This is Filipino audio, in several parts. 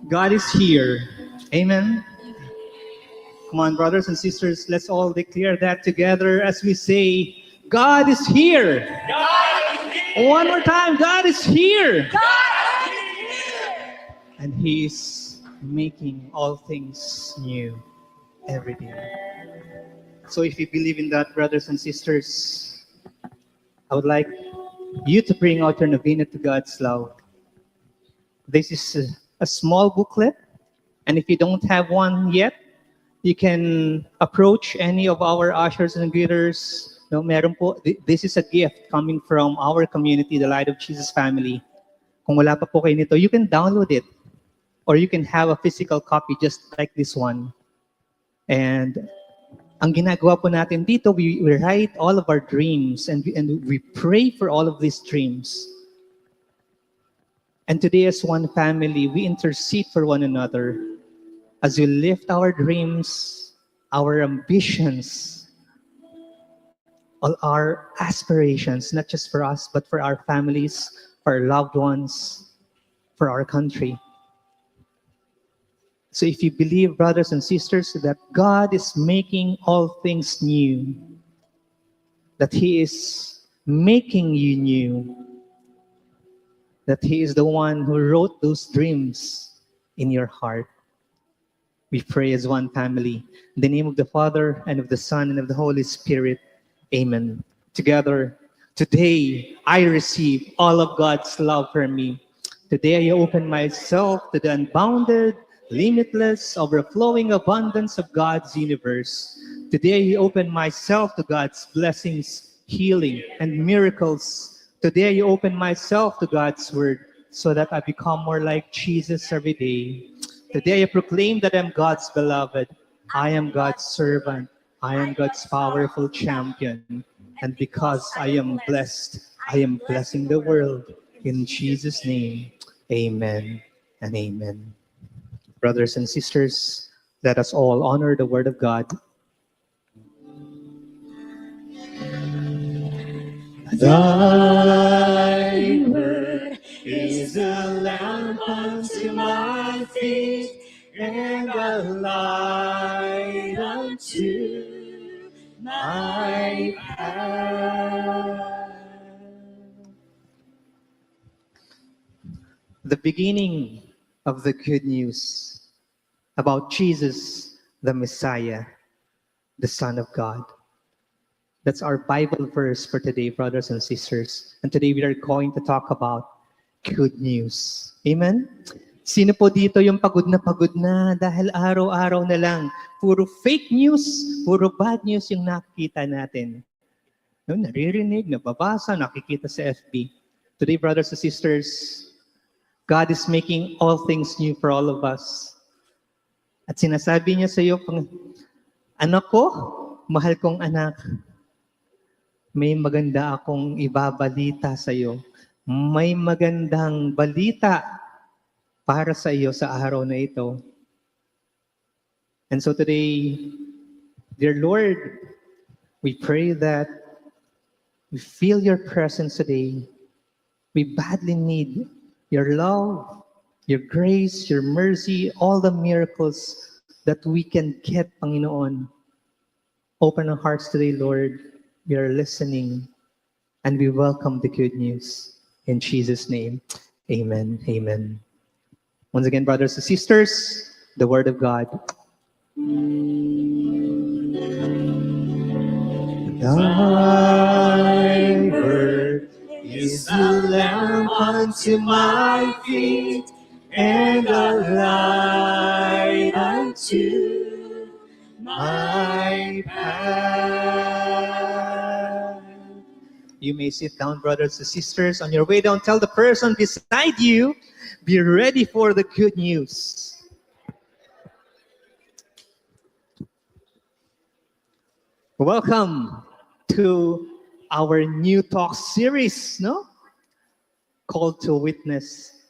God is here. Amen. Come on, brothers and sisters, let's all declare that together as we say, God is here. One more time, God is here. And He's making all things new every day. So if you believe in that, brothers and sisters, I would like you to bring out your novena to God's love. This is a small booklet, and if you don't have one yet, you can approach any of our ushers and greeters. No, meron po, this is a gift coming from our community, the Light of Jesus family. Kung wala pa po kayo nito, you can download it, or you can have a physical copy just like this one. And ang ginagawa po natin dito, we write all of our dreams and we pray for all of these dreams. And today as one family, we intercede for one another as we lift our dreams, our ambitions, all our aspirations, not just for us, but for our families, for our loved ones, for our country. So if you believe, brothers and sisters, that God is making all things new, that He is making you new, that He is the one who wrote those dreams in your heart, we pray as one family. In the name of the Father, and of the Son, and of the Holy Spirit. Amen. Together, today I receive all of God's love for me. Today I open myself to the unbounded, limitless, overflowing abundance of God's universe. Today I open myself to God's blessings, healing, and miracles. Today I open myself to God's word so that I become more like Jesus every day. Today I proclaim that I'm God's beloved. I am God's servant. I am God's powerful champion. And because I am blessed, I am blessing the world. In Jesus' name, amen and amen. Brothers and sisters, let us all honor the word of God. Thy word is a lamp unto my feet and a light unto my path. The beginning of the good news about Jesus, the Messiah, the Son of God. That's our Bible verse for today, brothers and sisters. And today we are going to talk about good news. Amen? Sino po dito yung pagod na dahil araw-araw na lang puro fake news, puro bad news yung nakikita natin? No, naririnig, nababasa, nakikita sa FB. Today, brothers and sisters, God is making all things new for all of us. At sinasabi niya sa iyo, anak ko, mahal kong anak, may maganda akong ibabalita sa iyo. May magandang balita para sa iyo sa araw na ito. And so today, dear Lord, we pray that we feel your presence today. We badly need your love, your grace, your mercy, all the miracles that we can get, Panginoon. Open our hearts today, Lord. We are listening and we welcome the good news. In Jesus' name, amen, amen. Once again, brothers and sisters, the word of God. Thy word is a lamp unto my feet and a light unto my path. You may sit down, brothers and sisters. On your way down, tell the person beside you, be ready for the good news. Welcome to our new talk series, no? Called to Witness.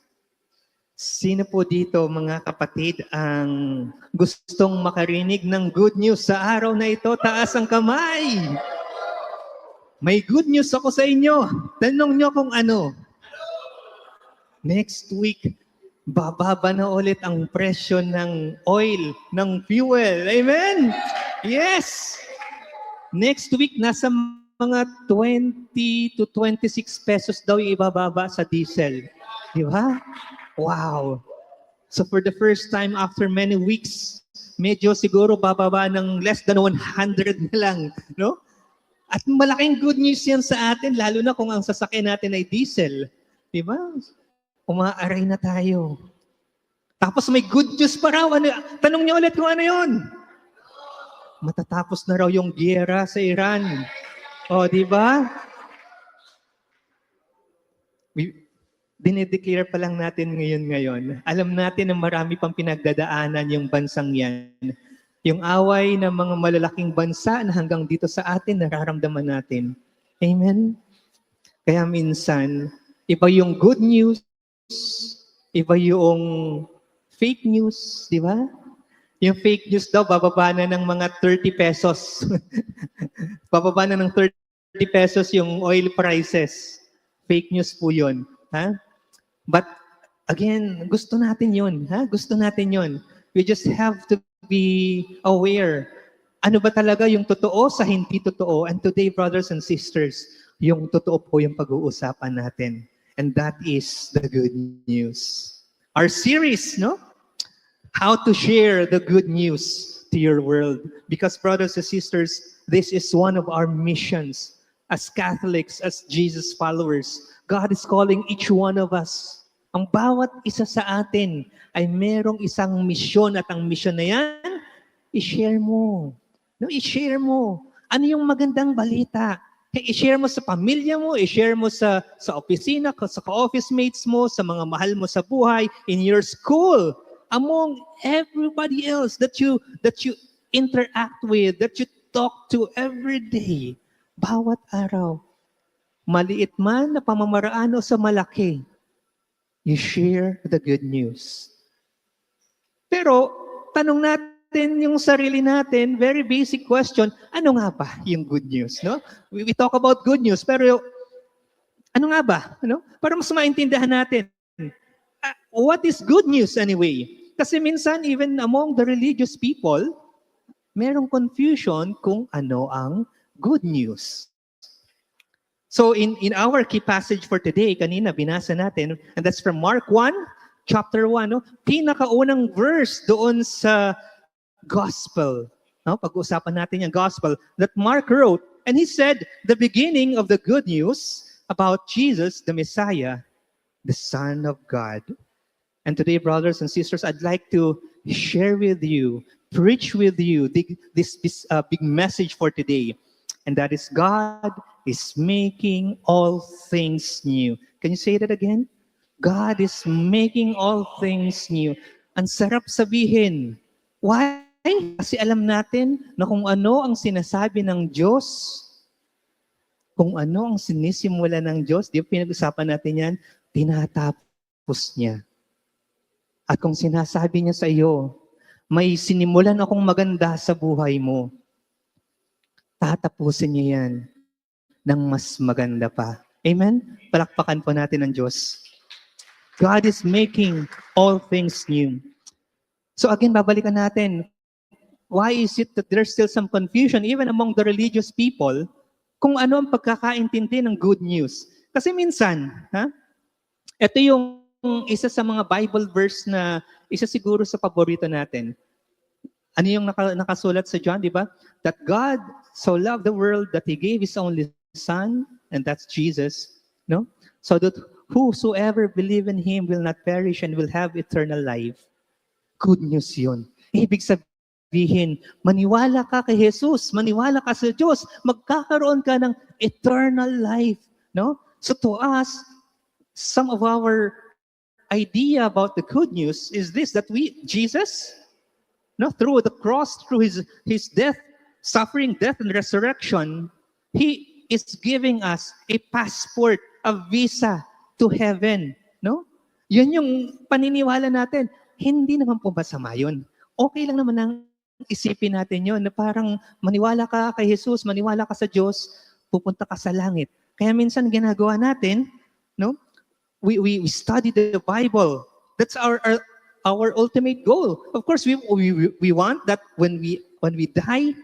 Sino po dito, mga kapatid, ang gustong makarinig ng good news sa araw na ito? Taas ang kamay! May good news ako sa inyo. Tanong nyo kung ano. Next week, bababa na ulit ang presyo ng oil, ng fuel. Amen? Yes! Next week, nasa mga 20 to 26 pesos daw yung ibababa sa diesel. Di ba? Wow! So for the first time after many weeks, medyo siguro bababa ng less than 100 na lang. No? At malaking good news yan sa atin, lalo na kung ang sasakyan natin ay diesel. Di ba? Umaaray na tayo. Tapos may good news pa raw. Ano, tanong niyo ulit kung ano yun. Matatapos na raw yung giyera sa Iran. O, di ba? Dinedeclare pa lang natin ngayon. Alam natin na marami pang pinagdadaanan yung bansang yan. Yung away ng mga malalaking bansa na hanggang dito sa atin, nararamdaman natin. Amen? Kaya minsan, iba yung good news, iba yung fake news, di ba? Yung fake news daw, bababa na ng mga 30 pesos. Bababa na ng 30 pesos yung oil prices. Fake news po yun. Ha? But again, gusto natin yun. Ha? Gusto natin yun. We just have to be aware. Ano ba talaga yung totoo sa hindi totoo? And today, brothers and sisters, yung totoo po yung pag-uusapan natin. And that is the good news. Our series, no? How to share the good news to your world. Because brothers and sisters, this is one of our missions as Catholics, as Jesus followers. God is calling each one of us. Ang bawat isa sa atin ay merong isang misyon at ang misyon na yan, i-share mo. No, i-share mo. Ano yung magandang balita? I-share mo sa pamilya mo, i-share mo sa opisina, sa ka-office mates mo, sa mga mahal mo sa buhay, in your school, among everybody else that you interact with, that you talk to every day, bawat araw. Maliit man na pamamaraan o sa malaki, you share the good news. Pero, tanong natin yung sarili natin, very basic question, ano nga ba yung good news? No? We talk about good news, pero ano nga ba? Ano? Para mas maintindihan natin, what is good news anyway? Kasi minsan, even among the religious people, merong confusion kung ano ang good news. So in our key passage for today, kanina binasa natin, and that's from Mark 1, chapter 1, no? Pinakaunang verse doon sa gospel. No? Pag-uusapan natin yung gospel that Mark wrote. And he said, the beginning of the good news about Jesus, the Messiah, the Son of God. And today, brothers and sisters, I'd like to share with you, preach with you this big message for today. And that is God is making all things new. Can you say that again? God is making all things new. Ang sarap sabihin. Why? Kasi alam natin na kung ano ang sinasabi ng Diyos, kung ano ang sinisimula ng Diyos, di ba pinag-usapan natin yan, tinatapos niya. At kung sinasabi niya sa iyo, may sinimulan akong maganda sa buhay mo, tatapusin niya yan ng mas maganda pa. Amen? Palakpakan po natin ang Diyos. God is making all things new. So again, babalikan natin. Why is it that there's still some confusion even among the religious people kung ano ang pagkakaintindi ng good news? Kasi minsan, ito yung isa sa mga Bible verse na isa siguro sa paborito natin. Ano yung nakasulat sa John, di ba? That God so loved the world that He gave His only Son, and that's Jesus, no? So that whosoever believe in Him will not perish and will have eternal life. Good news yun. Ibig sabihin, maniwala ka kay Jesus, maniwala ka sa Diyos, magkakaroon ka ng eternal life, no? So to us, some of our idea about the good news is this, that Jesus, no, through the cross, through his death, suffering, death, and resurrection, He is giving us a passport, a visa to heaven, no? Yun yung paniniwala natin. Hindi naman po masama yun. Okay lang naman ang isipin natin yun, na parang maniwala ka kay Jesus, maniwala ka sa Diyos, pupunta ka sa langit. Kaya minsan ginagawa natin, no? We study the Bible. That's our ultimate goal. Of course, we want that when we die,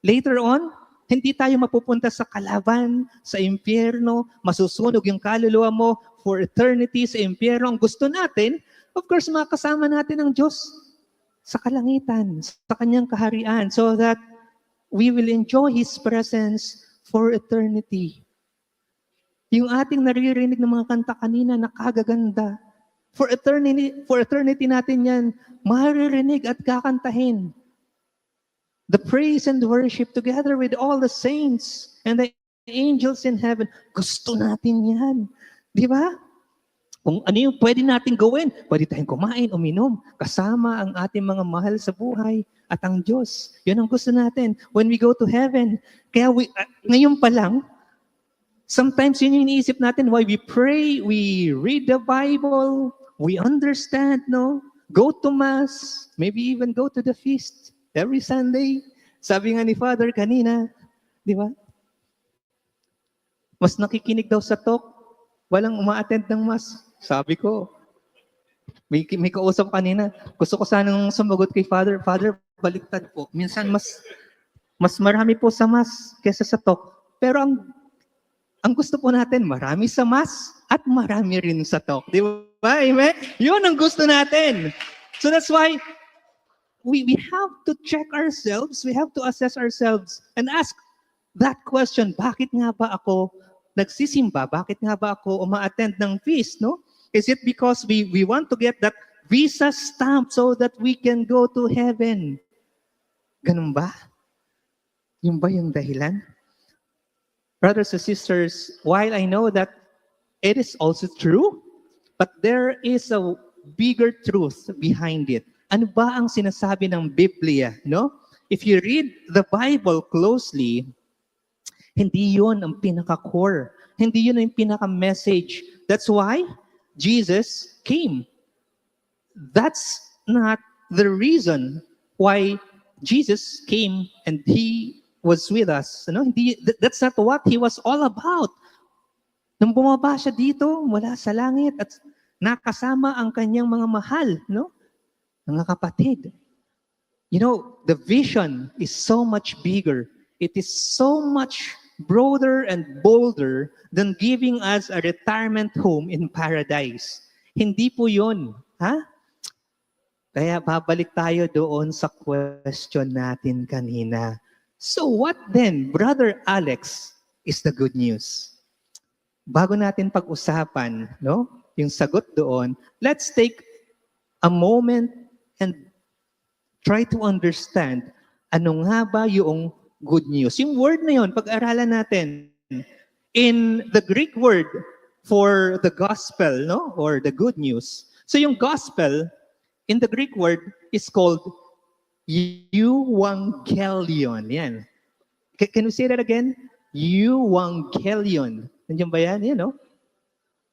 later on, hindi tayo mapupunta sa kalaban, sa impyerno, masusunog yung kaluluwa mo for eternity sa impyerno. Ang gusto natin, of course, makasama natin ang Diyos sa kalangitan, sa kanyang kaharian, so that we will enjoy His presence for eternity. Yung ating naririnig ng mga kanta kanina, nakagaganda. For eternity natin yan, maririnig at kakantahin. The praise and worship together with all the saints and the angels in heaven. Gusto natin yan. Di ba? Kung ano yung pwede natin gawin, pwede tayong kumain, uminom, kasama ang ating mga mahal sa buhay at ang Diyos. Yun ang gusto natin when we go to heaven. Kaya ngayon pa lang, sometimes yun yung iniisip natin why we pray, we read the Bible, we understand, no? Go to Mass, maybe even go to the feast every Sunday. Sabi nga ni Father kanina, di ba? Mas nakikinig daw sa talk, walang uma-attend ng Mass. Sabi ko, may kausap kanina, gusto ko sanang sumagot kay Father, Father, baliktad po. Minsan mas marami po sa Mass kesa sa talk. Pero ang gusto po natin, marami sa Mass at marami rin sa talk. Di ba? Amen? Yun ang gusto natin. So that's why we have to check ourselves, we have to assess ourselves and ask that question, bakit nga ba ako nagsisimba? Bakit nga ba ako uma-attend ng feast, no? Is it because we want to get that visa stamp so that we can go to heaven? Ganun ba? Yun ba yung dahilan? Brothers and sisters, while I know that it is also true, but there is a bigger truth behind it. Ano ba ang sinasabi ng Biblia, no? If you read the Bible closely, hindi yun ang pinaka-core. Hindi yun ang pinaka-message. That's why Jesus came. That's not the reason why Jesus came and He was with us. No? That's not what He was all about. Nung bumaba siya dito mula sa langit at nakasama ang kanyang mga mahal, no? Mga kapatid. You know, the vision is so much bigger. It is so much broader and bolder than giving us a retirement home in paradise. Hindi po yun. Ha? Kaya babalik tayo doon sa question natin kanina. So what then, Brother Alex, is the good news? Bago natin pag-usapan, no, yung sagot doon, let's take a moment and try to understand ano nga ba yung good news. Yung word na yun, pag-aralan natin, in the Greek word for the gospel, no, or the good news. So yung gospel, in the Greek word, is called euangelion. Yan. Can we say that again? Euangelion. Nandiyan ba yan? Yan, no?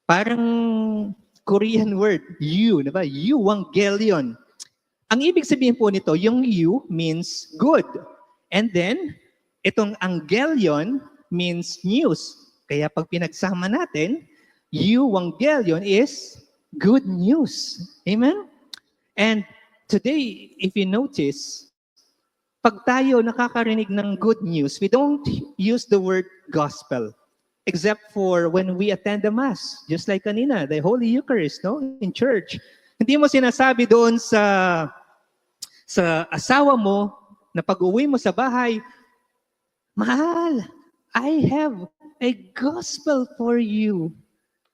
Parang Korean word, diba? Euangelion. Ang ibig sabihin po nito, yung you means good. And then, itong angelion means news. Kaya pag pinagsama natin, euangelion is good news. Amen? And today, if you notice, pag tayo nakakarinig ng good news, we don't use the word gospel. Except for when we attend the Mass. Just like kanina, the Holy Eucharist, no? In church. Hindi mo sinasabi doon sa asawa mo na pag-uwi mo sa bahay, mahal, I have a gospel for you.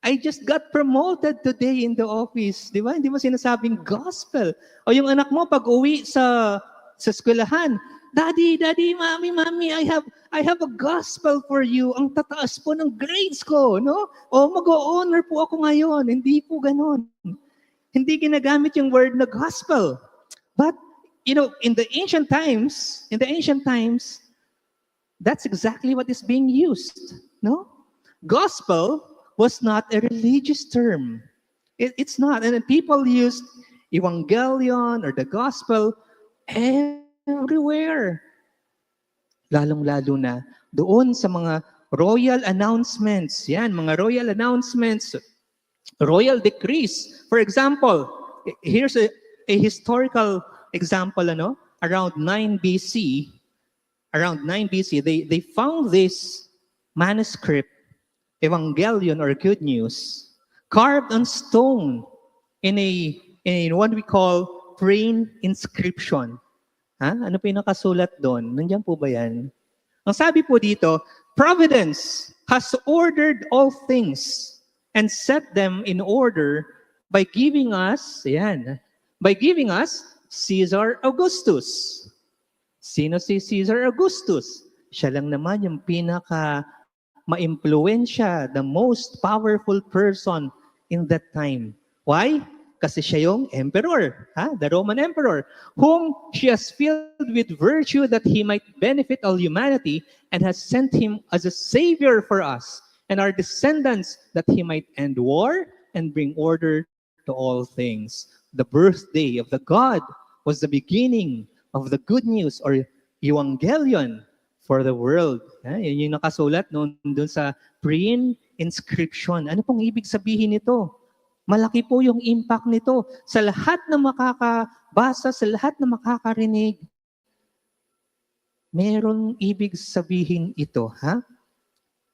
I just got promoted today in the office. Di ba? Hindi mo sinasabing gospel. O yung anak mo pag-uwi sa eskwelahan, Daddy, Mommy, I have a gospel for you. Ang tataas po ng grades ko, no? O mag-o-honor po ako ngayon. Hindi po ganon. Hindi ginagamit yung word na gospel. But, you know, in the ancient times, that's exactly what is being used, no? Gospel was not a religious term. It's not. And people used evangelion or the gospel everywhere. Lalong-lalo na doon sa mga royal announcements. Yan, mga royal announcements. royal decrees. For example, here's a historical example, around 9 BC, they found this manuscript, Evangelion or Good News, carved on stone in what we call Praying inscription. Ano po yung nakasulat doon? Nandiyan po ba yan? Ang sabi po dito, Providence has ordered all things and set them in order by giving us Caesar Augustus. Sino si Caesar Augustus? Siya lang naman yung pinaka ma-impluwensya, the most powerful person in that time. Why? Kasi siya yung emperor, the Roman emperor, whom she has filled with virtue that he might benefit all humanity, and has sent him as a savior for us and our descendants, that he might end war and bring order to all things. The birthday of the God was the beginning of the good news or Evangelion for the world. Yun yung nakasulat doon sa Praying inscription. Ano pong ibig sabihin nito? Malaki po yung impact nito sa lahat na makakabasa, sa lahat na makakarinig. Merong ibig sabihin ito,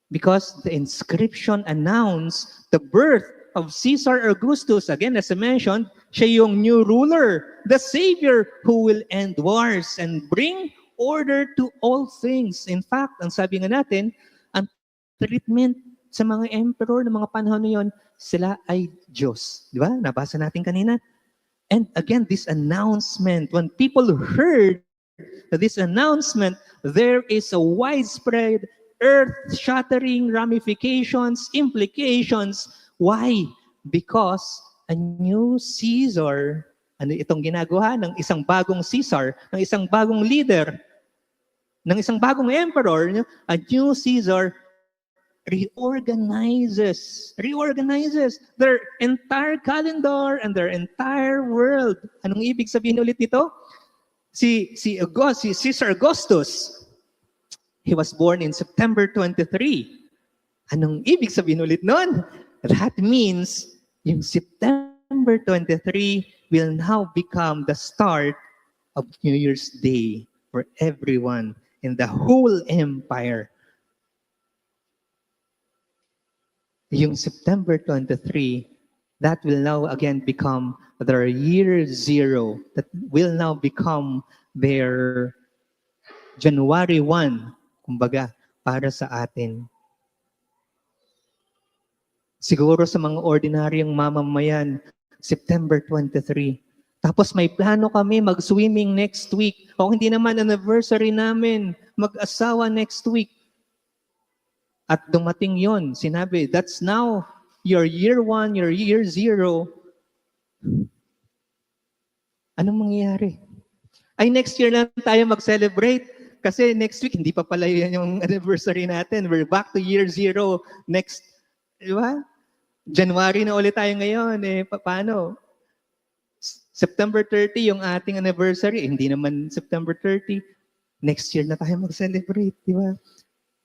Because the inscription announced the birth of Caesar Augustus. Again, as I mentioned, siya yung new ruler, the savior who will end wars and bring order to all things. In fact, ang sabi nga natin, ang treatment sa mga emperor ng mga panahon na yun, sila ay Diyos. Di ba? Nabasa natin kanina. And again, this announcement, when people heard this announcement, there is a widespread earth-shattering ramifications, implications. Why? Because a new Caesar, ano itong ginagawa ng isang bagong Caesar, ng isang bagong leader, ng isang bagong emperor, a new Caesar reorganizes their entire calendar and their entire world. Anong ibig sabihin ulit nito? Si Caesar Augustus, he was born in September 23. Anong ibig sabihin ulit nun? That means yung September 23 will now become the start of New Year's Day for everyone in the whole empire. Yung September 23, that will now again become their year zero. That will now become their January 1, kumbaga, para sa atin. Siguro sa mga ordinaryong mamamayan, September 23. Tapos may plano kami mag-swimming next week. O hindi naman anniversary namin, mag-asawa next week. At dumating yon, sinabi, that's now your year 1, your year 0. Anong mangyayari? Ay, next year lang tayo mag-celebrate. Kasi next week, hindi pa pala yan yung anniversary natin. We're back to year 0 next, di ba? January na ulit tayo ngayon. Paano? September 30 yung ating anniversary. Hindi naman September 30. Next year na tayo mag-celebrate, di ba?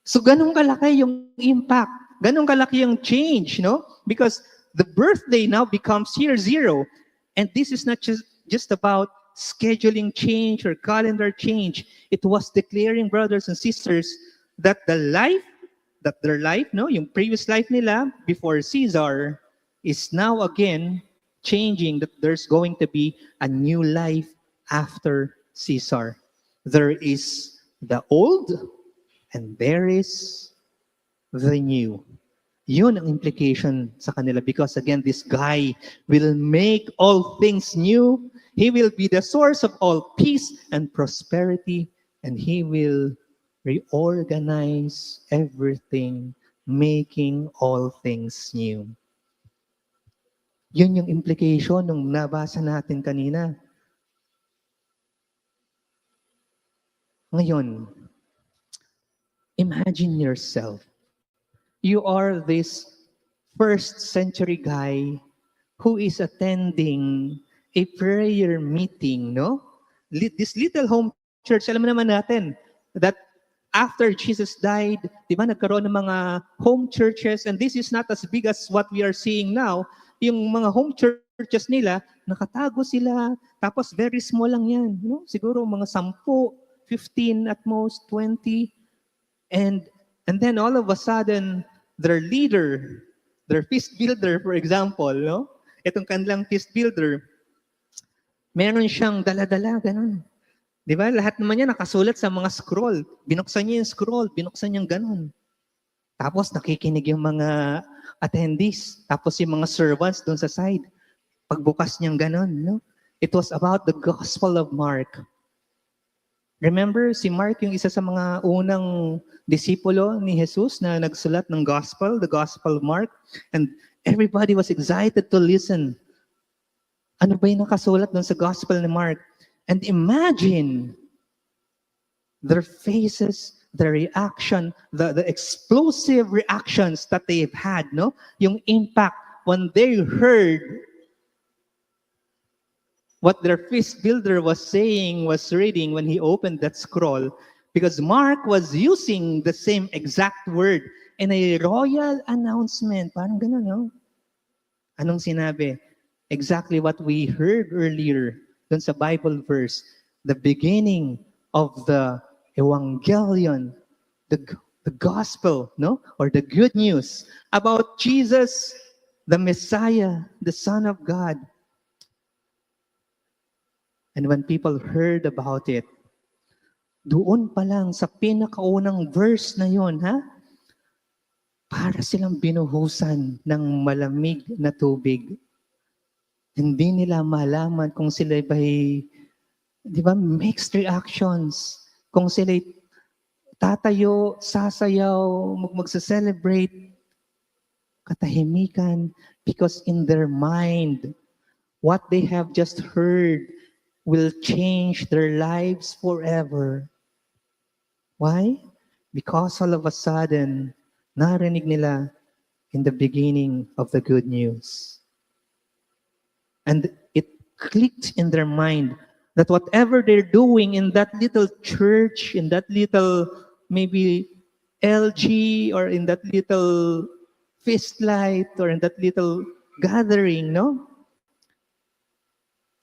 So ganun kalaki yung impact. Ganun kalaki yung change, no? Because the birthday now becomes year 0. And this is not just about scheduling change or calendar change. It was declaring, brothers and sisters, that their life, no, yung previous life nila before Caesar is now again changing, that there's going to be a new life after Caesar. There is the old and there is the new. Yun ang implication sa kanila because again, this guy will make all things new. He will be the source of all peace and prosperity, and he will reorganize everything, making all things new. Yun yung implication nung nabasa natin kanina. Ngayon, imagine yourself. You are this first century guy who is attending a prayer meeting, no? This little home church, alam naman natin that after Jesus died, di ba, nagkaroon ng mga home churches, and this is not as big as what we are seeing now. Yung mga home churches nila, nakatago sila, tapos very small lang yan. You know? Siguro mga 10, 15 at most, 20. And then all of a sudden, their leader, their feast builder, for example, no? Itong kanilang feast builder, meron siyang dala-dala, ganun. Di ba? Lahat naman yan nakasulat sa mga scroll. Binuksan niya yung scroll, binuksan niya ganun. Tapos nakikinig yung mga attendees, tapos yung mga servants doon sa side. Pagbukas niyang ganun, no? It was about the Gospel of Mark. Remember, si Mark yung isa sa mga unang disipulo ni Jesus na nagsulat ng Gospel, the Gospel of Mark. And everybody was excited to listen. Ano ba yung nakasulat doon sa Gospel ni Mark? And imagine their faces, their reaction, the explosive reactions that they've had, no? Yung impact when they heard what their feast builder was saying, was reading when he opened that scroll, because Mark was using the same exact word in a royal announcement. Parang ganun, no? Anong sinabi? Exactly what we heard earlier dun sa Bible verse. The beginning of the Evangelion, the gospel, no? Or the good news about Jesus, the Messiah, the Son of God. And when people heard about it, doon pa lang sa pinakaunang verse na yon, ha? Para silang binuhusan ng malamig na tubig. Hindi nila malaman kung sila ba'y, di ba, mixed reactions. Kung sila tatayo, sasayaw, magsa-celebrate, katahimikan, because in their mind, what they have just heard will change their lives forever. Why? Because all of a sudden, narinig nila in the beginning of the good news. And it clicked in their mind that whatever they're doing in that little church, in that little maybe LG, or in that little feast light, or in that little gathering, no?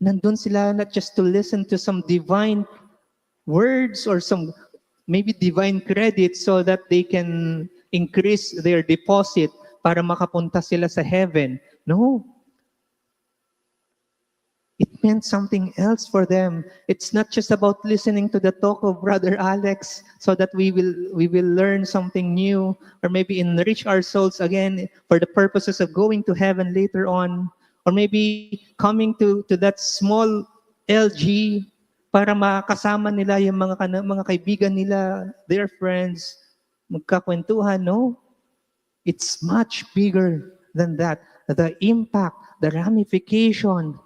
Nandun sila not just to listen to some divine words or some maybe divine credit so that they can increase their deposit para makapunta sila sa heaven. No. It meant something else for them. It's not just about listening to the talk of Brother Alex so that we will learn something new or maybe enrich our souls again for the purposes of going to heaven later on. Or maybe coming to that small LG para makasama nila yung mga kaibigan nila, their friends, magkakwentuhan, no? It's much bigger than that. The impact, the ramification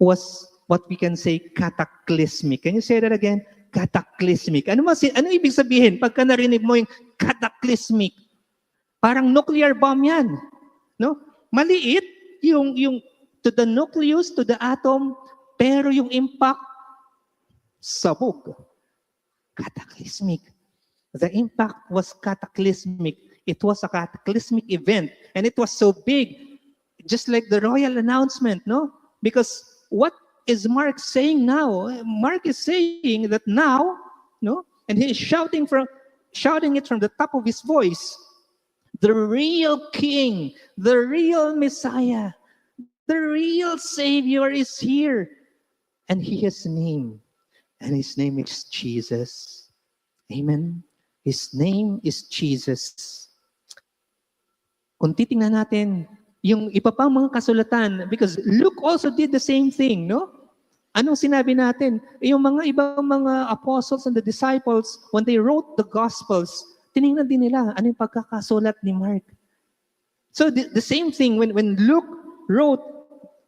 was what we can say cataclysmic. Can you say that again? Cataclysmic. Ano ibig sabihin pagka narinig mo yung cataclysmic? Parang nuclear bomb yan, no? Maliit yung to the nucleus, to the atom, pero yung impact, sabog. Cataclysmic. The impact was cataclysmic. It was a cataclysmic event. And it was so big, just like the royal announcement, no? Because what is Mark saying now? Mark is saying that now, no? And he is shouting it from the top of his voice. The real King, the real Messiah, the real Savior is here. And He has a name. And His name is Jesus. Amen? His name is Jesus. Kung titingnan natin yung iba pang mga kasulatan, because Luke also did the same thing, no? Anong sinabi natin? Yung mga ibang mga apostles and the disciples, when they wrote the Gospels, tinignan din nila ano yung pagkakasulat ni Mark. So the same thing when Luke wrote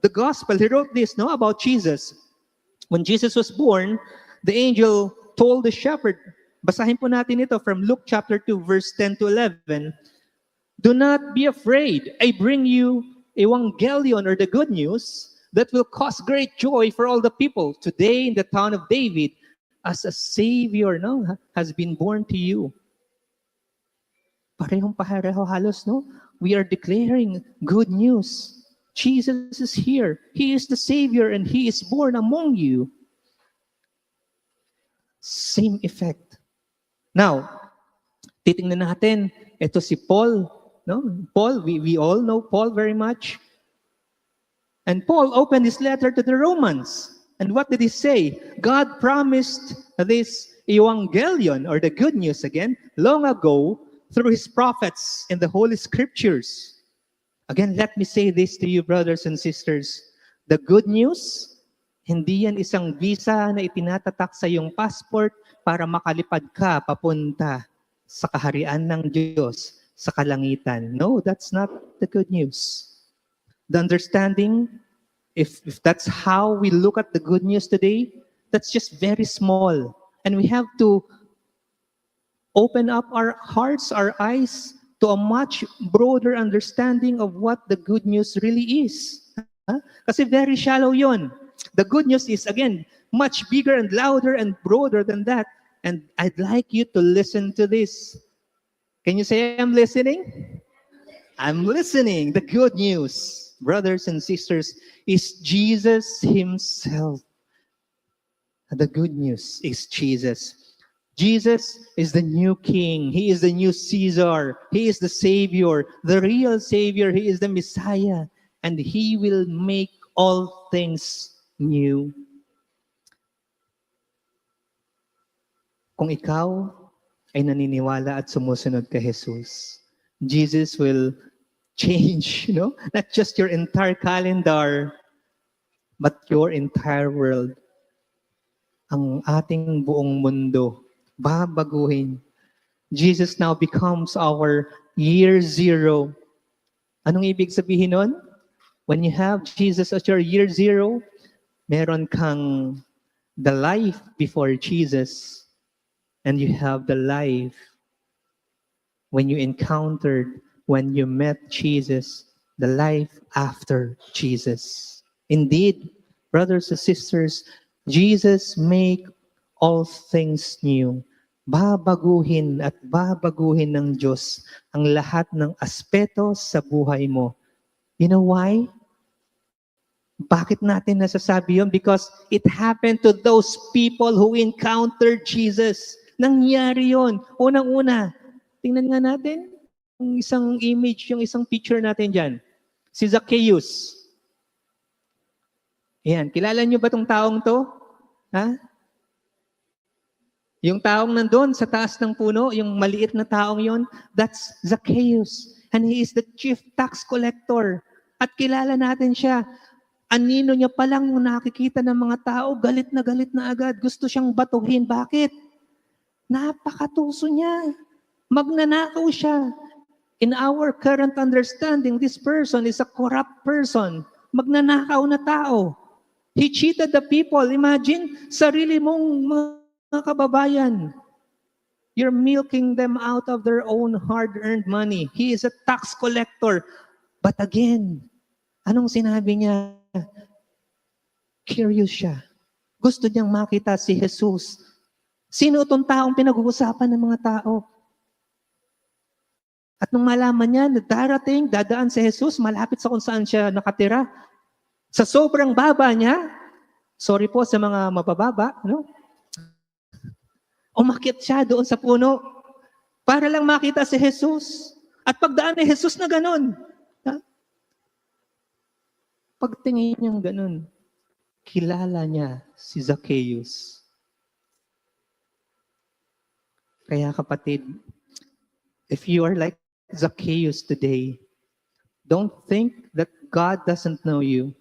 the gospel, he wrote this, no, about Jesus. When Jesus was born, the angel told the shepherd, basahin po natin ito from Luke chapter 2 verse 10 to 11, "Do not be afraid. I bring you Evangelion, or the good news that will cause great joy for all the people. Today in the town of David, as a Savior, no, has been born to you. Pareho halos, no? We are declaring good news. Jesus is here. He is the Savior and He is born among you. Same effect. Now, titingnan natin, ito si Paul. No? Paul, we all know Paul very much. And Paul opened his letter to the Romans. And what did he say? God promised this evangelion, or the good news again, long ago through his prophets in the Holy Scriptures. Again, let me say this to you, brothers and sisters. The good news, hindi yan isang visa na itinatatak sa iyong passport para makalipad ka papunta sa kaharian ng Diyos, sa kalangitan. No, that's not the good news. The understanding, if that's how we look at the good news today, that's just very small. And we have to open up our hearts, our eyes to a much broader understanding of what the good news really is. Kasi very shallow yon. The good news is, again, much bigger and louder and broader than that. And I'd like you to listen to this. Can you say, I'm listening? I'm listening. The good news, brothers and sisters, is Jesus himself. The good news is Jesus. Jesus is the new king. He is the new Caesar. He is the Savior, the real Savior. He is the Messiah. And He will make all things new. Kung ikaw ay naniniwala at sumusunod kay Jesus, Jesus will change, not just your entire calendar, but your entire world. Ang ating buong mundo, babaguhin. Jesus now becomes our year zero. Anong ibig sabihin nun? When you have Jesus as your year zero, meron kang the life before Jesus, and you have the life when you encountered, when you met Jesus, the life after Jesus. Indeed, brothers and sisters, Jesus make all things new. Babaguhin at babaguhin ng Diyos ang lahat ng aspeto sa buhay mo. You know why? Bakit natin nasasabi yun? Because it happened to those people who encountered Jesus. Nangyari yun. Unang-una, tingnan nga natin yung isang image, yung isang picture natin dyan. Si Zacchaeus. Ayan, kilala niyo ba itong taong to? Ha? Yung taong nandun sa taas ng puno, yung maliit na taong yon, that's Zacchaeus. And he is the chief tax collector. At kilala natin siya. Anino niya pa lang nung nakikita ng mga tao, galit na agad. Gusto siyang batuhin. Bakit? Napakatuso niya. Magnanakaw siya. In our current understanding, this person is a corrupt person. Magnanakaw na tao. He cheated the people. Imagine, sarili mong mga kababayan. You're milking them out of their own hard-earned money. He is a tax collector. But again, anong sinabi niya? Curious siya. Gusto niyang makita si Jesus. Sino itong taong pinag-uusapan ng mga tao? At nung malaman niya na dadaan si Jesus, malapit sa kung saan siya nakatira, sa sobrang baba niya, sorry po sa mga mabababa, umakyat siya doon sa puno para lang makita si Jesus. At pagdaan ni Jesus na ganun, pagtingin niyang ganun, kilala niya si Zacchaeus. Kaya kapatid, if you are like Zacchaeus today, don't think that God doesn't know you.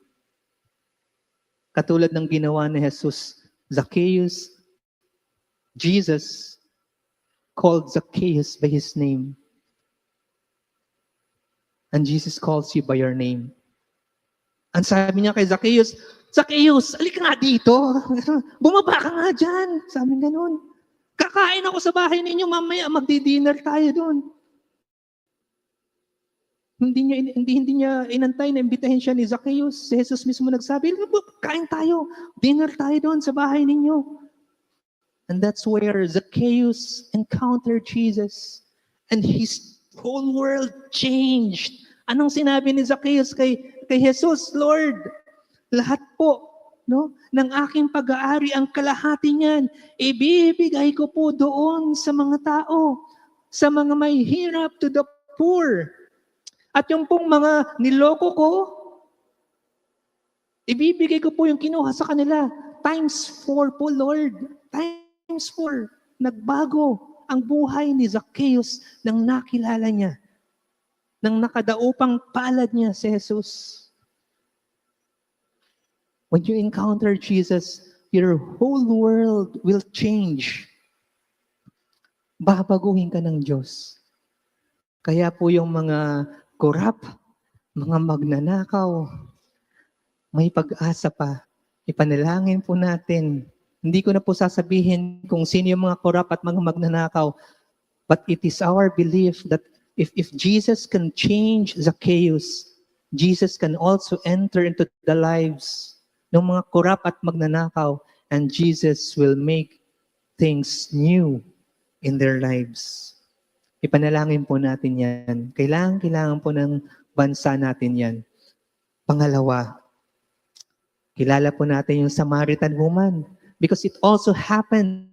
Katulad ng ginawa ni Jesus, Zacchaeus, Jesus called Zacchaeus by his name. And Jesus calls you by your name. Ang sabi niya kay Zacchaeus, Zacchaeus, alika nga dito. Bumaba ka nga dyan. Sabi ganun. Kakain ako sa bahay ninyo, mamaya magdi-dinner tayo doon. Hindi niya inantay na imbitahin siya ni Zacchaeus. Si Jesus mismo nagsabi, kain tayo, dinner tayo doon sa bahay ninyo. And that's where Zacchaeus encountered Jesus. And his whole world changed. Anong sinabi ni Zacchaeus kay Jesus? Lord, lahat po, no, ng aking pag-aari, ang kalahati niyan, ibibigay ko po doon sa mga tao, sa mga may hirap, to the poor. At yung pong mga niloko ko, ibibigay ko po yung kinuha sa kanila. Times 4 po, Lord. Times 4. Nagbago ang buhay ni Zacchaeus nang nakilala niya, nang nakadaupang palad niya si Jesus. When you encounter Jesus, your whole world will change. Babaguhin ka ng Diyos. Kaya po yung mga korap, mga magnanakaw, may pag-asa pa. Ipanalangin po natin. Hindi ko na po sasabihin kung sino yung mga korap at mga magnanakaw. But it is our belief that if Jesus can change Zacchaeus, Jesus can also enter into the lives ng mga korap at magnanakaw, and Jesus will make things new in their lives. Ipanalangin po natin yan. Kailangan po ng bansa natin yan. Pangalawa, kilala po natin yung Samaritan woman because it also happened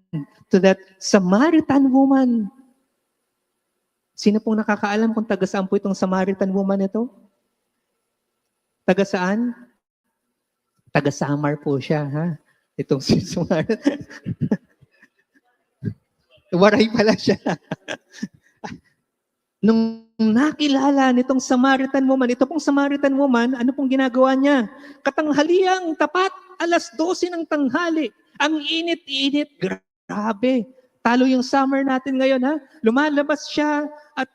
to that Samaritan woman. Sino pong nakakaalam kung taga saan po itong Samaritan woman ito? Taga saan? Taga Samar po siya, ha? Itong si Samaritan. Waray pala siya. Nung nakilala nitong Samaritan woman, ito pong Samaritan woman, ano pong ginagawa niya? Katanghaliang tapat, 12:00 ng tanghali. Ang init-init, grabe. Talo yung summer natin ngayon, ha? Lumalabas siya at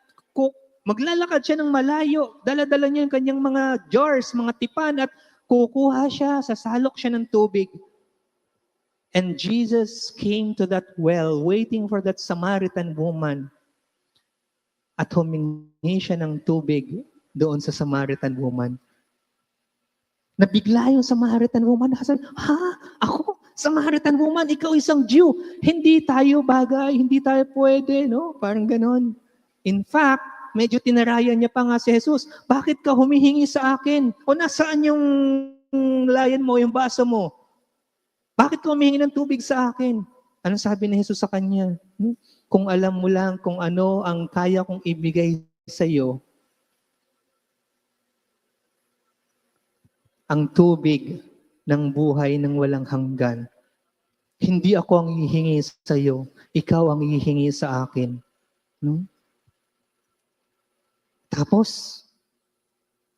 maglalakad siya ng malayo. Dala-dala niya yung kanyang mga jars, mga tipan, at kukuha siya, sasalok siya ng tubig. And Jesus came to that well, waiting for that Samaritan woman. At humingi siya ng tubig doon sa Samaritan woman. Nabigla yung Samaritan woman. Nakasabi, ha? Ako? Samaritan woman, ikaw isang Jew. Hindi tayo bagay, hindi tayo pwede, no? Parang ganon. In fact, medyo tinarayan niya pa nga si Jesus. Bakit ka humihingi sa akin? O nasaan yung layan mo, yung baso mo? Bakit ka humihingi ng tubig sa akin? Anong sabi ni Jesus sa kanya? Kung alam mo lang kung ano ang kaya kong ibigay sa iyo, ang tubig ng buhay ng walang hanggan. Hindi ako ang hihingi sa iyo, ikaw ang hihingi sa akin. No? Tapos,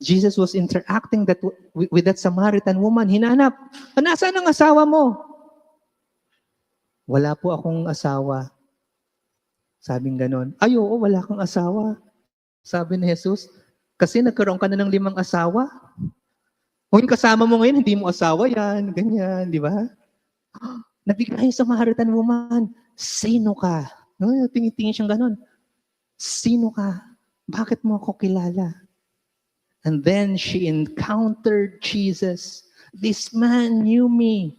Jesus was interacting with that Samaritan woman. Hinanap, nasaan ang asawa mo? Wala po akong asawa. Sabing ganon. Ay, oo, wala kang asawa. Sabi ni Jesus, kasi nagkaroon ka na ng 5 asawa. Kung yung kasama mo ngayon, hindi mo asawa yan. Ganyan, di ba? Nabigla yung Samaritan woman. Sino ka? No, tingin siyang ganon. Sino ka? Bakit mo ako kilala? And then she encountered Jesus. This man knew me.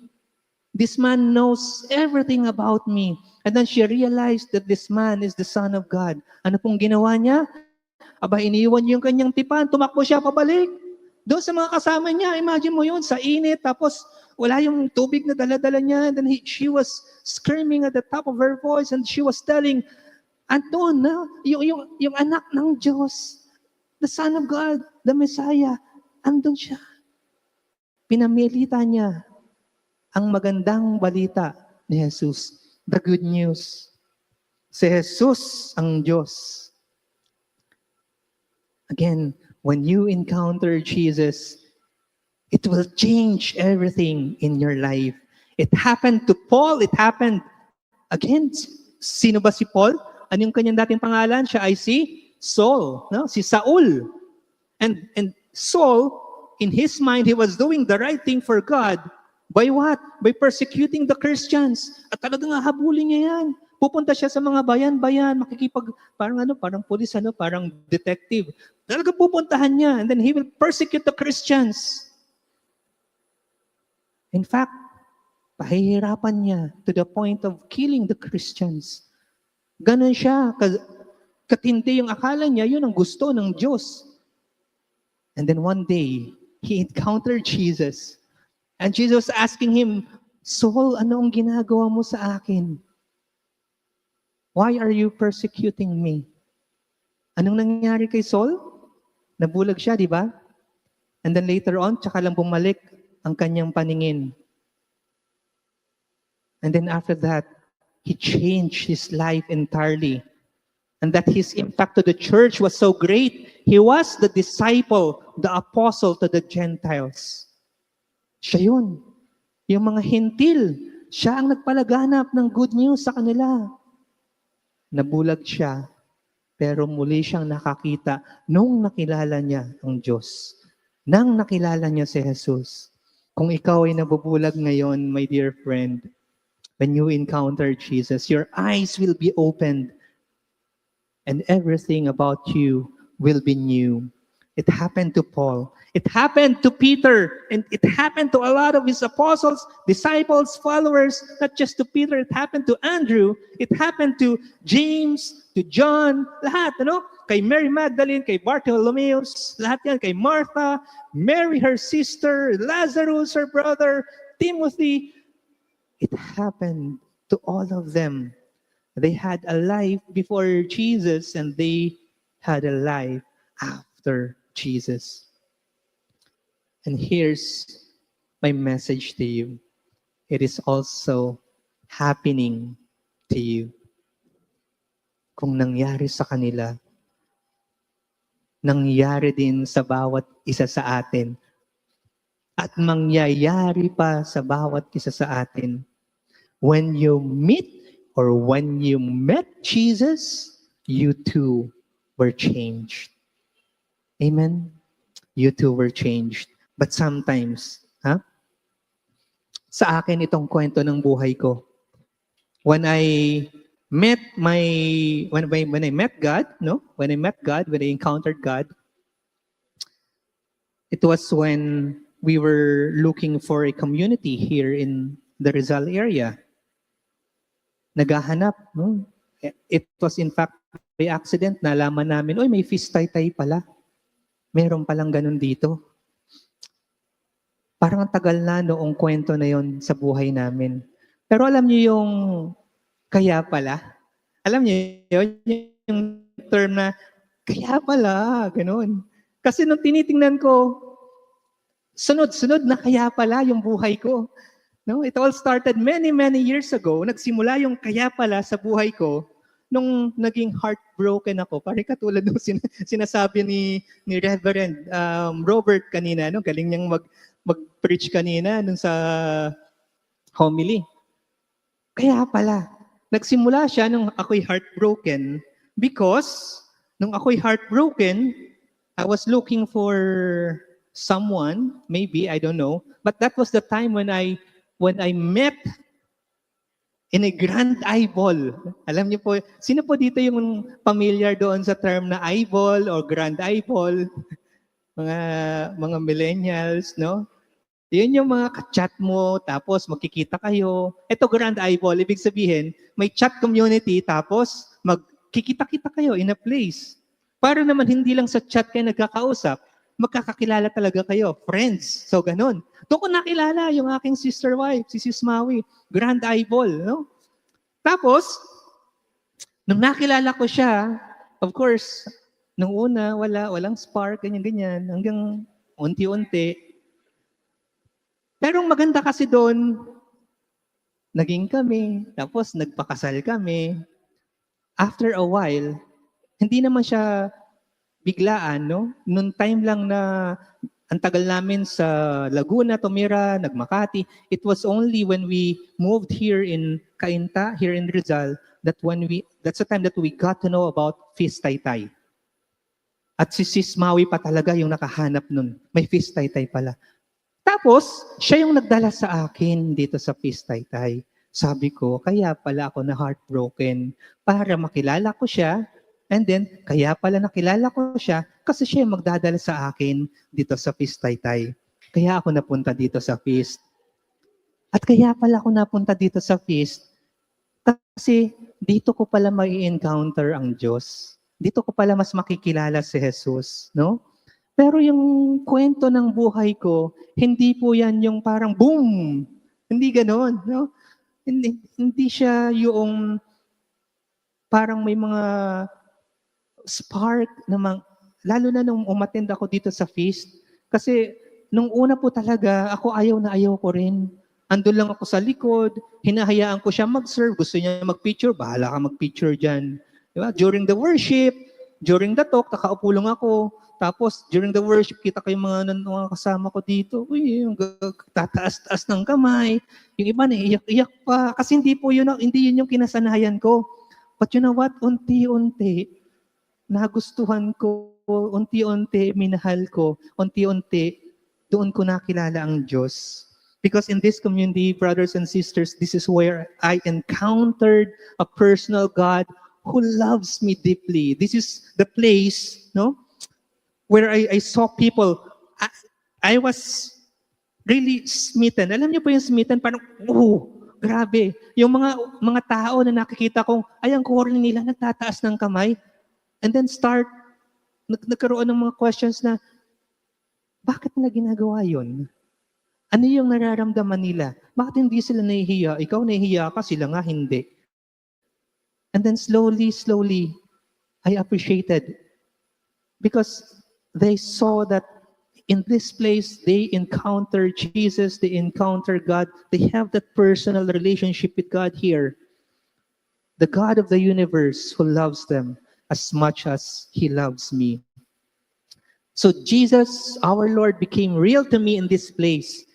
This man knows everything about me. And then she realized that this man is the Son of God. Ano pong ginawa niya? Aba, iniwan niya yung kanyang tipan. Tumakbo siya pabalik. Doon sa mga kasama niya, imagine mo yun, sa init. Tapos wala yung tubig na dala-dala niya. And then she was screaming at the top of her voice. And she was telling, andun, yung anak ng Diyos, the Son of God, the Messiah, andun siya. Pinamilita niya ang magandang balita ni Jesus, the good news. Si Jesus ang Diyos. Again, when you encounter Jesus, it will change everything in your life. It happened to Paul, it happened again. Sino ba si Paul? Ano yung kanyang dating pangalan? Siya ay si Saul, no? Si Saul. And Saul, in his mind, he was doing the right thing for God. By what? By persecuting the Christians. At talagang habulin niya yan. Pupunta siya sa mga bayan-bayan, parang pulis, parang detective. Talagang pupuntahan niya, and then he will persecute the Christians. In fact, Pahihirapan niya to the point of killing the Christians. Ganon siya. Katindi yung akala niya, yun ang gusto ng Diyos. And then one day, he encountered Jesus. And Jesus asking him, Saul, ano ang ginagawa mo sa akin? Why are you persecuting me? Anong nangyari kay Saul? Nabulag siya, di ba? And then later on, tsaka lang bumalik ang kanyang paningin. And then after that, he changed his life entirely. And that his impact to the church was so great. He was the disciple, the apostle to the Gentiles. Siya yun. Yung mga hintil, siya ang nagpalaganap ng good news sa kanila. Nabulag siya, pero muli siyang nakakita nung nakilala niya ang Diyos. Nang nakilala niya si Jesus. Kung ikaw ay nabubulag ngayon, my dear friend, when you encounter Jesus, your eyes will be opened and everything about you will be new. It happened to Paul. It happened to Peter. And it happened to a lot of his apostles, disciples, followers. Not just to Peter. It happened to Andrew. It happened to James, to John. Lahat, ano? Kay Mary Magdalene, kay Bartholomeus. Lahat yan. Kay Martha, Mary, her sister, Lazarus, her brother, Timothy. It happened to all of them. They had a life before Jesus and they had a life after Jesus. And here's my message to you. It is also happening to you. Kung nangyari sa kanila, nangyari din sa bawat isa sa atin. At mangyayari pa sa bawat isa sa atin. When you meet or when you met Jesus, you too were changed. Amen? You too were changed. But sometimes, sa akin itong kwento ng buhay ko. When I met when I met God, when I encountered God, it was when we were looking for a community here in the Rizal area. Naghahanap, no? It was in fact by accident, nalaman namin, may Feast Taytay pala. Meron palang ganun dito. Parang ang tagal na noong kwento na yon sa buhay namin. Pero alam niyo yung kaya pala? Alam niyo yun, yung term na kaya pala, ganun. Kasi nung tinitingnan ko, sunod-sunod na kaya pala yung buhay ko. No, it all started many years ago. Nagsimula yung kaya pala sa buhay ko nung naging heartbroken ako. Parang katulad ng sinasabi ni Reverend Robert kanina, no? Galing niyang mag-preach kanina nung sa homily. Kaya pala, nagsimula siya nung ako'y heartbroken because nung ako'y heartbroken, I was looking for someone, maybe, I don't know, but that was the time when I met in a grand eyeball. Alam niyo po, sino po dito yung familiar doon sa term na eyeball or grand eyeball? Mga millennials, no? Yun yung mga ka-chat mo, tapos magkikita kayo. Ito grand eyeball, ibig sabihin, may chat community, tapos magkikita-kita kayo in a place. Para naman hindi lang sa chat kayo nagkakausap, magkakakilala talaga kayo, friends. So ganun. Doon ko nakilala yung aking sister wife, si Sis Maui, grand eyeball, no? Tapos, nung nakilala ko siya, of course, nung una, walang spark, ganyan-ganyan, hanggang unti-unti. Pero ang maganda kasi doon, naging kami, tapos nagpakasal kami. After a while, hindi naman siya biglaan, no? Noong time lang na ang tagal namin sa Laguna, tumira, nagmakati. It was only when we moved here in Cainta, here in Rizal, that's the time that we got to know about Feast Taytay. At si Sis Maui pa talaga yung nakahanap nun. May Feast Taytay pala. Tapos, siya yung nagdala sa akin dito sa Feast Taytay. Sabi ko, kaya pala ako na heartbroken para makilala ko siya. And then, kaya pala nakilala ko siya kasi siya yung magdadala sa akin dito sa Feast Taytay. Kaya ako napunta dito sa Feast. At kaya pala ako napunta dito sa feast, kasi dito ko pala mai-encounter ang Diyos. Dito ko pala mas makikilala si Jesus, no? Pero yung kwento ng buhay ko, hindi po yan yung parang boom! Hindi ganon, no? Hindi siya yung parang may mga spark naman, lalo na nung umattend ako dito sa feast. Kasi nung una po talaga, ako ayaw na ayaw ko rin. Andun lang ako sa likod, hinahayaan ko siya mag-serve, gusto niya mag-picture, bahala ka mag-picture dyan. Diba? During the worship, during the talk, nakaupo lang ako. Tapos during the worship, kita ko yung mga kasama ko dito. Uy, yung tataas-taas ng kamay. Yung iba na iyak-iyak pa. Kasi hindi yun yung kinasanayan ko. But you know what? Unti-unti, nagustuhan ko, unti-unti, minahal ko, unti-unti, doon ko nakilala ang Diyos. Because in this community, brothers and sisters, this is where I encountered a personal God who loves me deeply. This is the place, no, where I saw people. I was really smitten. Alam niyo po yung smitten, parang, grabe. Yung mga tao na nakikita kong, ay, ang calling nila, nagtataas ng kamay. And then nagkaroon ng mga questions na, bakit nila ginagawa yun? Ano yung nararamdaman nila? Bakit hindi sila nahihiya? Ikaw nahihiya ka, sila nga hindi. And then slowly, I appreciated. Because they saw that in this place, they encounter Jesus, they encounter God, they have that personal relationship with God here. The God of the universe who loves them as much as He loves me. So Jesus, our Lord, became real to me in this place.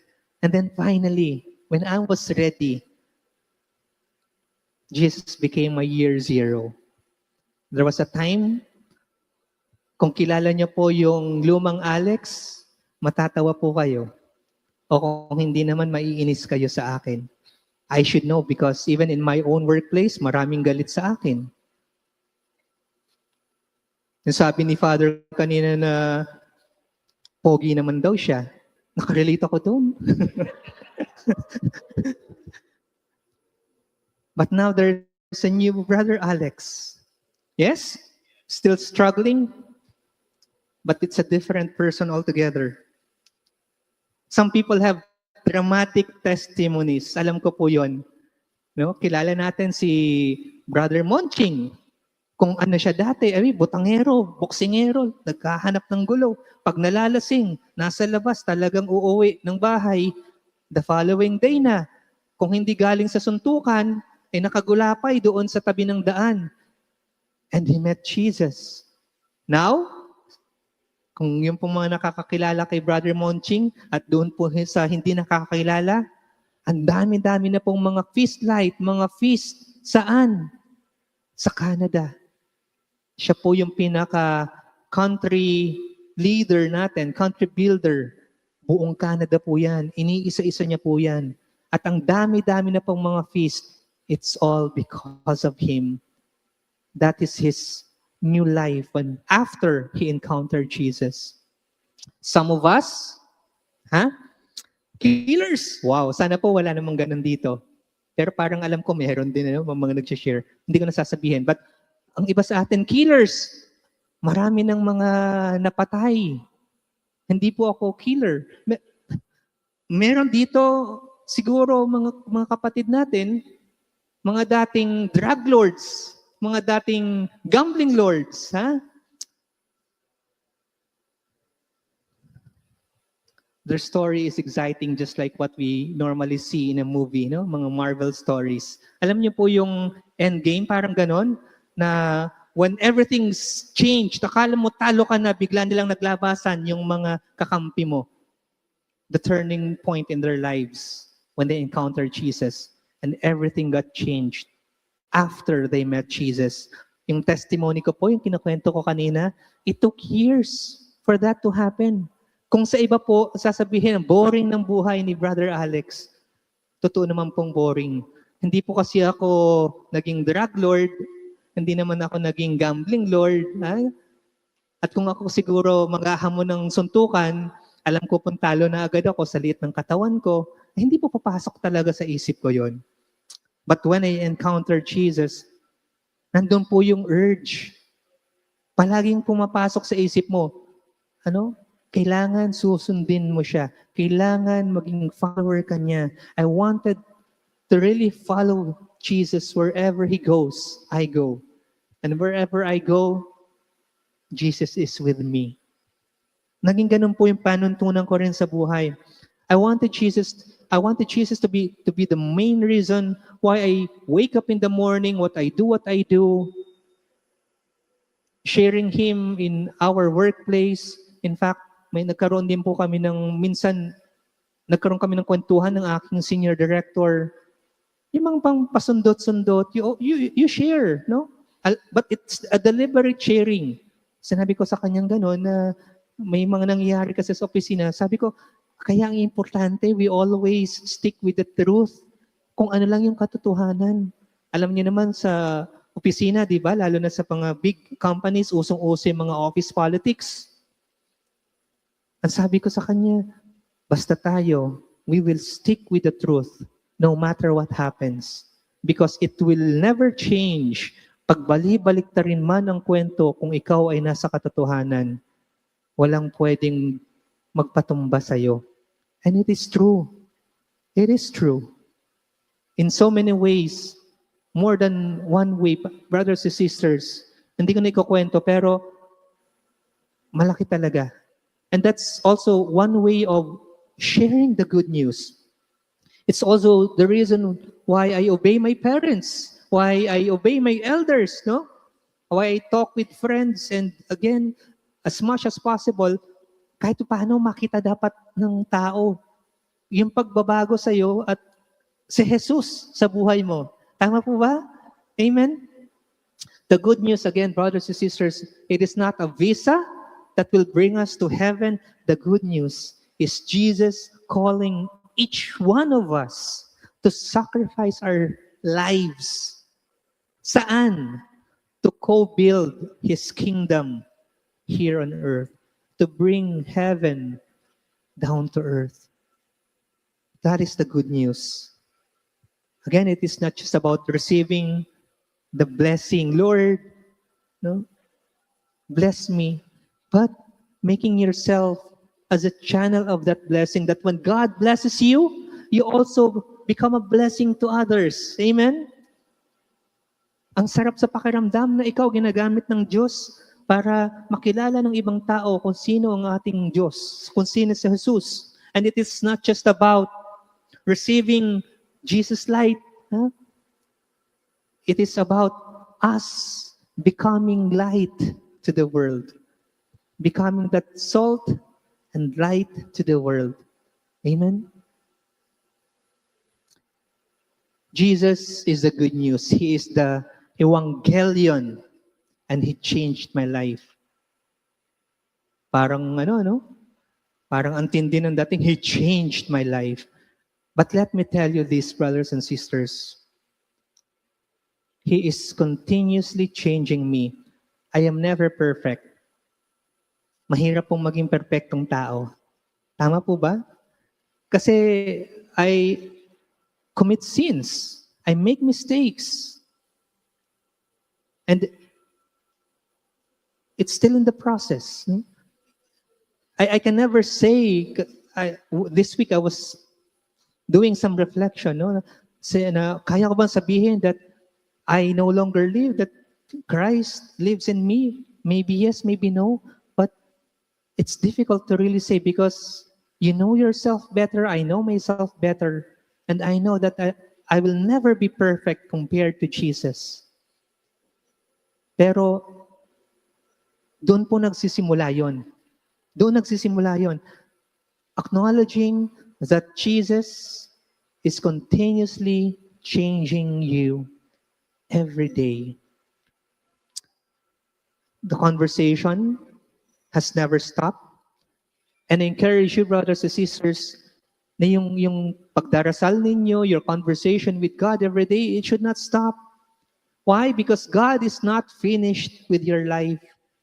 And then finally, when I was ready, Jesus became my year zero. There was a time, kung kilala niyo po yung lumang Alex, matatawa po kayo. O kung hindi naman, maiinis kayo sa akin. I should know because even in my own workplace, maraming galit sa akin. Yung sabi ni Father kanina na pogi naman daw siya. Nakarelate ako doon. But now there's a new brother, Alex. Yes? Still struggling? But it's a different person altogether. Some people have dramatic testimonies. Alam ko po yun. No? Kilala natin si Brother Monching. Kung ano siya dati, butangero, boksingero, nagkahanap ng gulo. Pag nalalasing, nasa labas, talagang uuwi ng bahay. The following day na, kung hindi galing sa suntukan, nakagulapay doon sa tabi ng daan. And he met Jesus. Now, kung yung po mga nakakakilala kay Brother Monching at doon po sa hindi nakakakilala, ang dami-dami na pong mga feast light, mga feast saan? Sa Canada. Siya po yung pinaka-country leader natin, country builder. Buong Canada po yan. Iniisa-isa niya po yan. At ang dami-dami na pong mga feast, it's all because of him. That is his new life when after he encountered Jesus. Some of us, killers. Wow, sana po wala namang ganun dito. Pero parang alam ko meron din mga nag-share. Hindi ko nasasabihin. But ang iba sa atin, killers. Marami ng mga napatay. Hindi po ako killer. Meron dito siguro mga kapatid natin, mga dating drug lords, mga dating gambling lords, Their story is exciting just like what we normally see in a movie, no? Mga Marvel stories. Alam niyo po yung Endgame, parang ganon, na when everything's changed, akala mo talo ka na, bigla nilang naglabasan yung mga kakampi mo. The turning point in their lives when they encountered Jesus. And everything got changed after they met Jesus. Yung testimony ko po, yung kinakwento ko kanina, it took years for that to happen. Kung sa iba po, sasabihin, boring ng buhay ni Brother Alex. Totoo naman pong boring. Hindi po kasi ako naging drug lord, hindi naman ako naging gambling lord. At kung ako siguro maghahamon ng suntukan, alam ko pong talo na agad ako sa liit ng katawan ko. hindi po papasok talaga sa isip ko yon. But when I encounter Jesus, nandun po yung urge. Palaging pumapasok sa isip mo, kailangan susundin mo siya. Kailangan maging follower ka niya. I wanted to really follow Jesus wherever He goes, I go. And wherever I go, Jesus is with me. Naging ganun po yung panuntunan ko rin sa buhay. I wanted Jesus to be the main reason why I wake up in the morning, what I do, sharing Him in our workplace. In fact, nagkaroon kami ng kwentuhan ng aking senior director. Yung mga pang pasundot-sundot, you share, no? But it's a deliberate sharing. Sinabi ko sa kanyang gano'n na may mga nangyayari kasi sa opisina. Sabi ko, kaya ang importante, we always stick with the truth. Kung ano lang yung katotohanan. Alam niyo naman sa opisina, di ba? Lalo na sa mga big companies, usong-uso yung mga office politics. Ang sabi ko sa kanya, basta tayo, we will stick with the truth no matter what happens. Because it will never change. Pagbali-balik ta rin man ang kwento kung ikaw ay nasa katotohanan, walang pwedeng magpatumba sa'yo. And it is true. It is true. In so many ways, more than one way, brothers and sisters, hindi ko na ikukwento, pero malaki talaga. And that's also one way of sharing the good news. It's also the reason why I obey my parents, why I obey my elders, no? Why I talk with friends, and again, as much as possible, kahit paano makita dapat ng tao yung pagbabago sa iyo at si Jesus sa buhay mo. Tama po ba? Amen? The good news, again, brothers and sisters, it is not a visa that will bring us to heaven. The good news is Jesus calling each one of us to sacrifice our lives. Saan? To co-build His kingdom here on earth. To bring heaven down to earth. That is the good news. Again, it is not just about receiving the blessing. Lord, no, bless me. But making yourself as a channel of that blessing, that when God blesses you, you also become a blessing to others. Amen? Ang sarap sa pakiramdam na ikaw ginagamit ng Diyos para makilala ng ibang tao kung sino ang ating Diyos, kung sino si Jesus. And it is not just about receiving Jesus' light. Huh? It is about us becoming light to the world. Becoming that salt and light to the world. Amen? Jesus is the good news. He is the Evangelion. And He changed my life. Parang Parang ang tindi ng dating, He changed my life. But let me tell you this, brothers and sisters. He is continuously changing me. I am never perfect. Mahirap pong maging perfectong tao. Tama po ba? Kasi I commit sins. I make mistakes. And it's still in the process. No? I can never say, this week I was doing some reflection. No? Kaya ko bang sabihin that I no longer live, that Christ lives in me? Maybe yes, maybe no. But it's difficult to really say because you know yourself better, I know myself better, and I know that I will never be perfect compared to Jesus. Pero doon po nagsisimula yon. Doon nagsisimula yon. Acknowledging that Jesus is continuously changing you every day. The conversation has never stopped. And I encourage you, brothers and sisters, na yung pagdarasal ninyo, your conversation with God every day, it should not stop. Why? Because God is not finished with your life.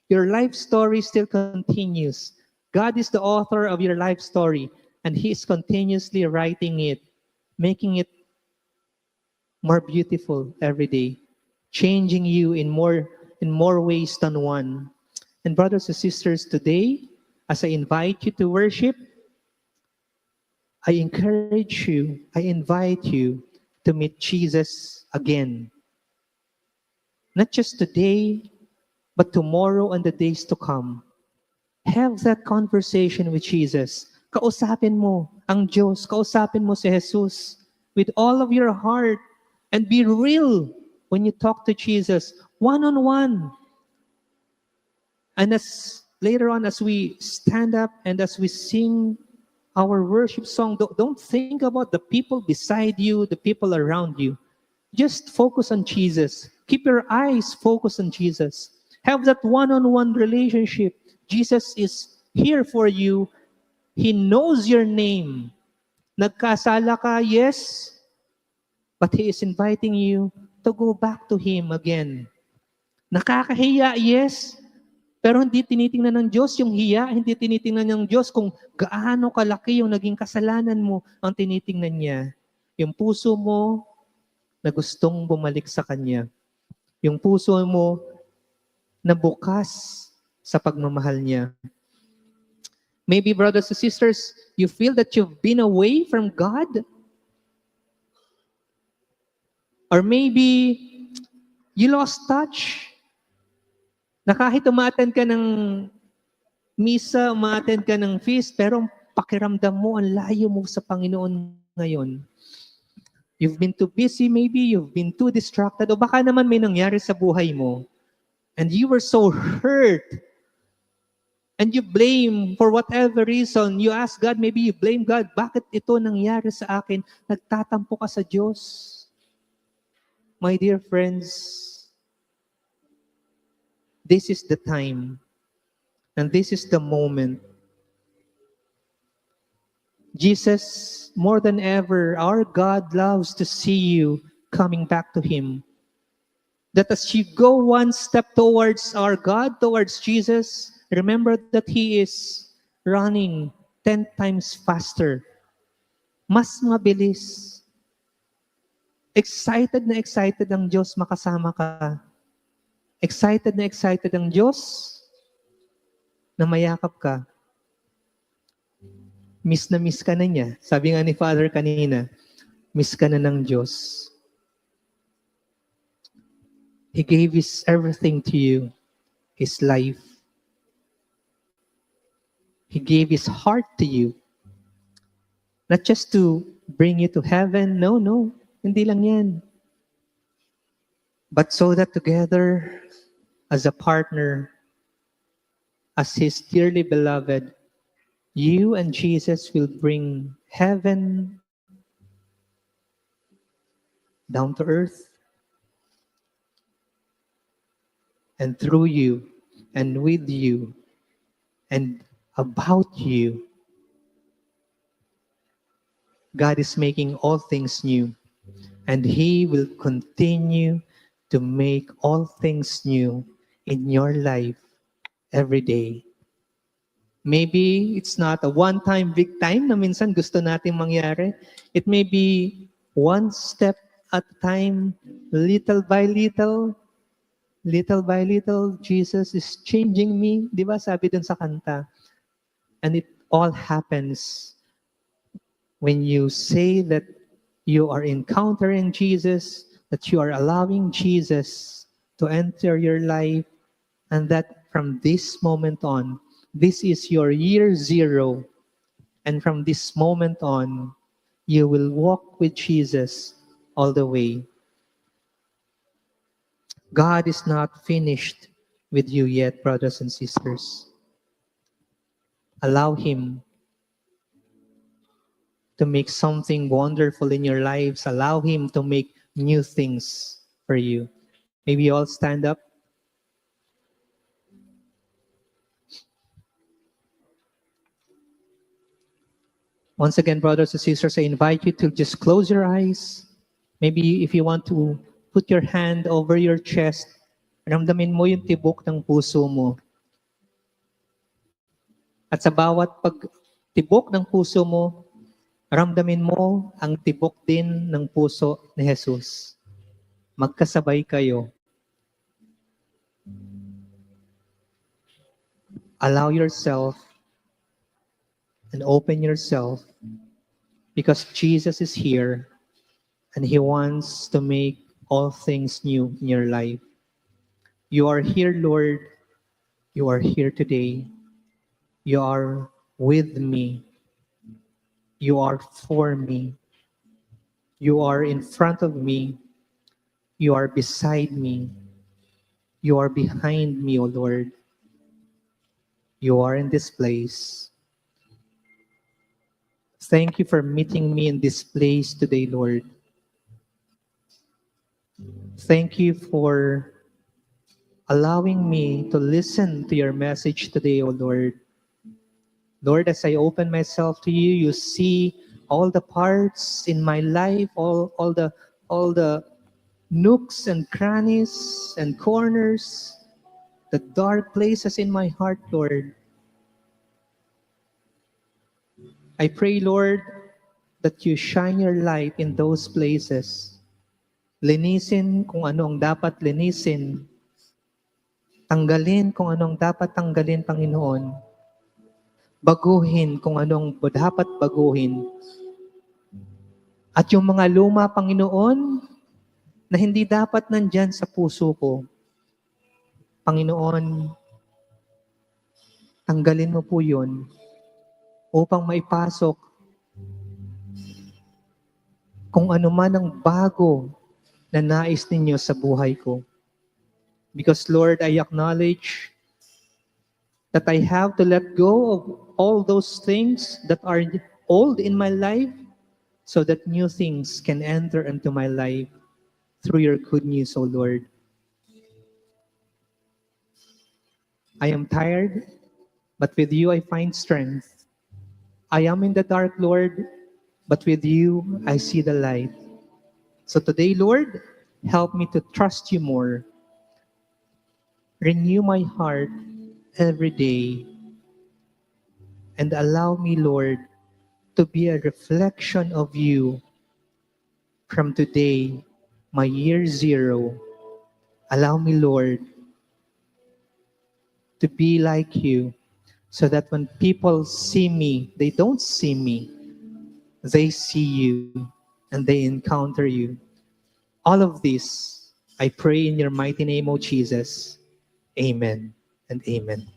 Your life story still continues. God is the author of your life story. And He is continuously writing it, making it more beautiful every day, changing you in more ways than one. And brothers and sisters, today, as I invite you to worship, I encourage you, I invite you to meet Jesus again. Not just today, but tomorrow and the days to come. Have that conversation with Jesus. Kausapin mo ang Diyos, kausapin mo si Jesus with all of your heart, and be real when you talk to Jesus, one-on-one. And as later on, as we stand up and as we sing our worship song, don't think about the people beside you, the people around you. Just focus on Jesus. Keep your eyes focused on Jesus. Have that one-on-one relationship. Jesus is here for you. He knows your name. Nagkasala ka, yes, but He is inviting you to go back to Him again. Nakakahiya, yes, pero hindi tinitingnan ng Diyos yung hiya, hindi tinitingnan ng Diyos kung gaano kalaki yung naging kasalanan mo. Ang tinitingnan niya, yung puso mo na gustong bumalik sa Kanya. Yung puso mo na bukas sa pagmamahal niya. Maybe, brothers and sisters, you feel that you've been away from God. Or maybe you lost touch. Na kahit umattend ka ng misa, umattend ka ng feast, pero pakiramdam mo, ang layo mo sa Panginoon ngayon. You've been too busy, maybe you've been too distracted, o baka naman may nangyari sa buhay mo. And you were so hurt. And you blame for whatever reason. You ask God, maybe you blame God, bakit ito nangyari sa akin? Nagtatampo ka sa Diyos. My dear friends, this is the time and this is the moment. Jesus, more than ever, our God loves to see you coming back to Him. That as you go one step towards our God, towards Jesus, remember that He is running 10 times faster. Mas mabilis. Excited na excited ang Diyos makasama ka. Excited na excited ang Diyos na mayakap ka. Miss na miss ka na niya. Sabi nga ni Father kanina, miss ka na ng Diyos. He gave His everything to you, His life. He gave His heart to you. Not just to bring you to heaven, no. Hindi lang yan. But so that together, as a partner, as His dearly beloved, you and Jesus will bring heaven down to earth. And through you, and with you, and about you, God is making all things new. And He will continue to make all things new in your life every day. Maybe it's not a one-time, big time na minsan gusto natin mangyari. It may be one step at a time, little by little, Jesus is changing me. Di ba sabi dun sa kanta? And it all happens when you say that you are encountering Jesus, that you are allowing Jesus to enter your life, and that from this moment on, this is your year zero. And from this moment on, you will walk with Jesus all the way. God is not finished with you yet, brothers and sisters. Allow Him to make something wonderful in your lives. Allow Him to make new things for you. Maybe you all stand up. Once again, brothers and sisters, I invite you to just close your eyes. Maybe if you want to put your hand over your chest, ramdamin mo yung tibok ng puso mo. At sa bawat tibok ng puso mo, ramdamin mo ang tibok din ng puso ni Jesus. Magkasabay kayo. Allow yourself and open yourself because Jesus is here and He wants to make all things new in your life. You are here, Lord. You are here today. You are with me. You are for me. You are in front of me. You are beside me. You are behind me, O Lord. You are in this place. Thank you for meeting me in this place today, Lord. Thank you for allowing me to listen to your message today, O Lord. Lord, as I open myself to you, you see all the parts in my life, all the nooks and crannies and corners, the dark places in my heart, Lord. I pray, Lord, that you shine your light in those places. Linisin kung ano ang dapat linisin. Tanggalin kung ano ang dapat tanggalin, Panginoon. Baguhin kung anong dapat baguhin. At yung mga luma, Panginoon, na hindi dapat nandyan sa puso ko, Panginoon, tanggalin mo po yun upang maipasok kung ano man ang bago na nais ninyo sa buhay ko. Because Lord, I acknowledge that I have to let go of all those things that are old in my life so that new things can enter into my life through your good news, O Lord. I am tired, but with you I find strength. I am in the dark, Lord, but with you I see the light. So today, Lord, help me to trust you more. Renew my heart every day. And allow me, Lord, to be a reflection of you from today, my year zero. Allow me, Lord, to be like you so that when people see me, they don't see me. They see you and they encounter you. All of this, I pray in your mighty name, O Jesus. Amen and amen.